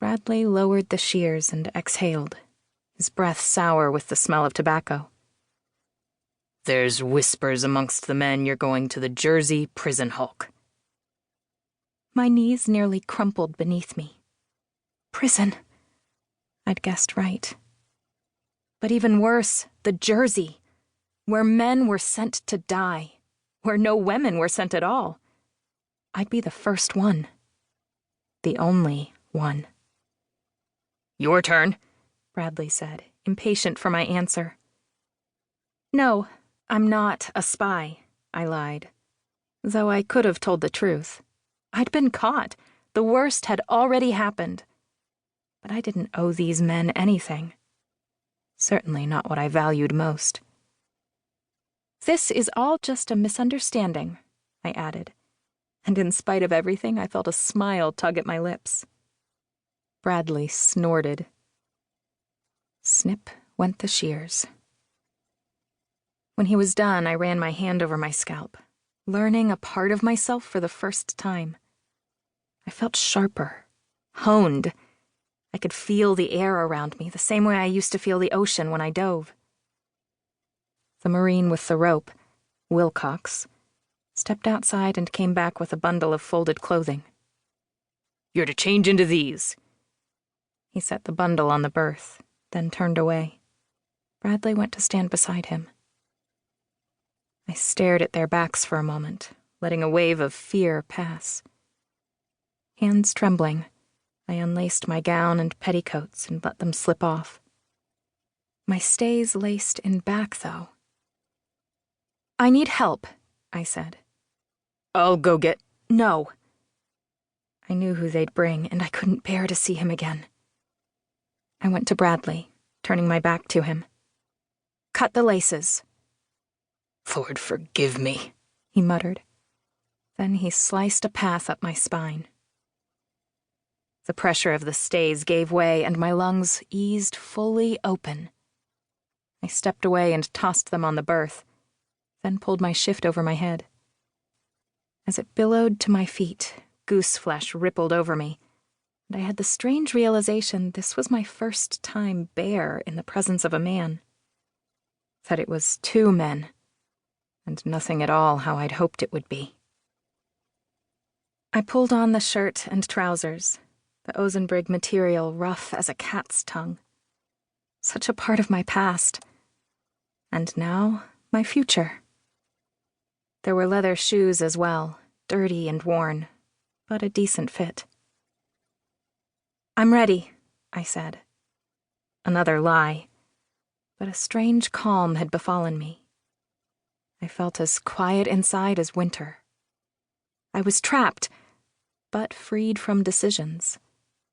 Bradley lowered the shears and exhaled, his breath sour with the smell of tobacco. There's whispers amongst the men you're going to the Jersey prison hulk. My knees nearly crumpled beneath me. Prison. I'd guessed right. But even worse, the Jersey, where men were sent to die, where no women were sent at all. I'd be the first one. The only one. Your turn, Bradley said, impatient for my answer. No, I'm not a spy, I lied, though I could have told the truth. I'd been caught. The worst had already happened. But I didn't owe these men anything. Certainly not what I valued most. This is all just a misunderstanding, I added, and in spite of everything, I felt a smile tug at my lips. Bradley snorted. Snip went the shears. When he was done, I ran my hand over my scalp, learning a part of myself for the first time. I felt sharper, honed. I could feel the air around me the same way I used to feel the ocean when I dove. The Marine with the rope, Wilcox, stepped outside and came back with a bundle of folded clothing. You're to change into these. He set the bundle on the berth, then turned away. Bradley went to stand beside him. I stared at their backs for a moment, letting a wave of fear pass. Hands trembling, I unlaced my gown and petticoats and let them slip off. My stays laced in back, though. I need help, I said. I'll go get... No. I knew who they'd bring, and I couldn't bear to see him again. I went to Bradley, turning my back to him. Cut the laces. Lord, forgive me, he muttered. Then he sliced a path up my spine. The pressure of the stays gave way, and my lungs eased fully open. I stepped away and tossed them on the berth, then pulled my shift over my head. As it billowed to my feet, goose flesh rippled over me, and I had the strange realization this was my first time bare in the presence of a man. That it was two men, and nothing at all how I'd hoped it would be. I pulled on the shirt and trousers, the Ozenbrig material rough as a cat's tongue. Such a part of my past. And now, my future. There were leather shoes as well, dirty and worn, but a decent fit. I'm ready, I said. Another lie, but a strange calm had befallen me. I felt as quiet inside as winter. I was trapped, but freed from decisions,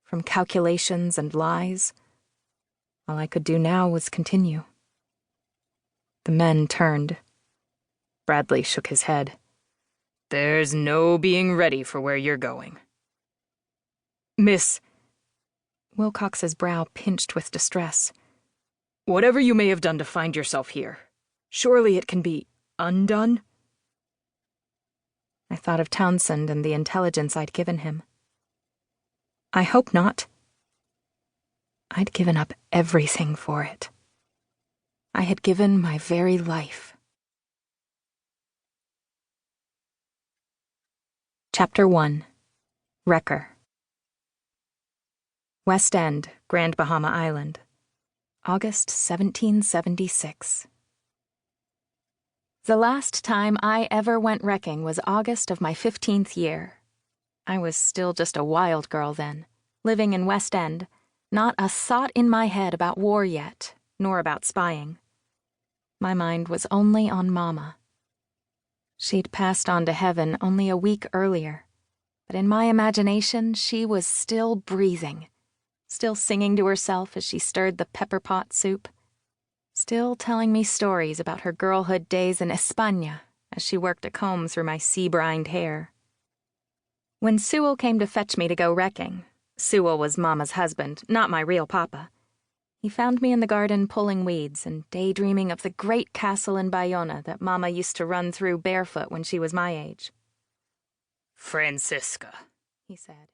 from calculations and lies. All I could do now was continue. The men turned. Bradley shook his head. There's no being ready for where you're going. Miss... Wilcox's brow pinched with distress. Whatever you may have done to find yourself here, surely it can be undone? I thought of Townsend and the intelligence I'd given him. I hope not. I'd given up everything for it. I had given my very life. Chapter 1. Wrecker. West End, Grand Bahama Island, August 1776. The last time I ever went wrecking was August of my 15th year. I was still just a wild girl then, living in West End, not a thought in my head about war yet, nor about spying. My mind was only on Mama. She'd passed on to heaven only a week earlier, but in my imagination she was still breathing, still singing to herself as she stirred the pepper pot soup, still telling me stories about her girlhood days in España as she worked a comb through my sea-brined hair. When Sewell came to fetch me to go wrecking, Sewell was Mama's husband, not my real papa. He found me in the garden pulling weeds and daydreaming of the great castle in Bayona that Mama used to run through barefoot when she was my age. Francisca, he said,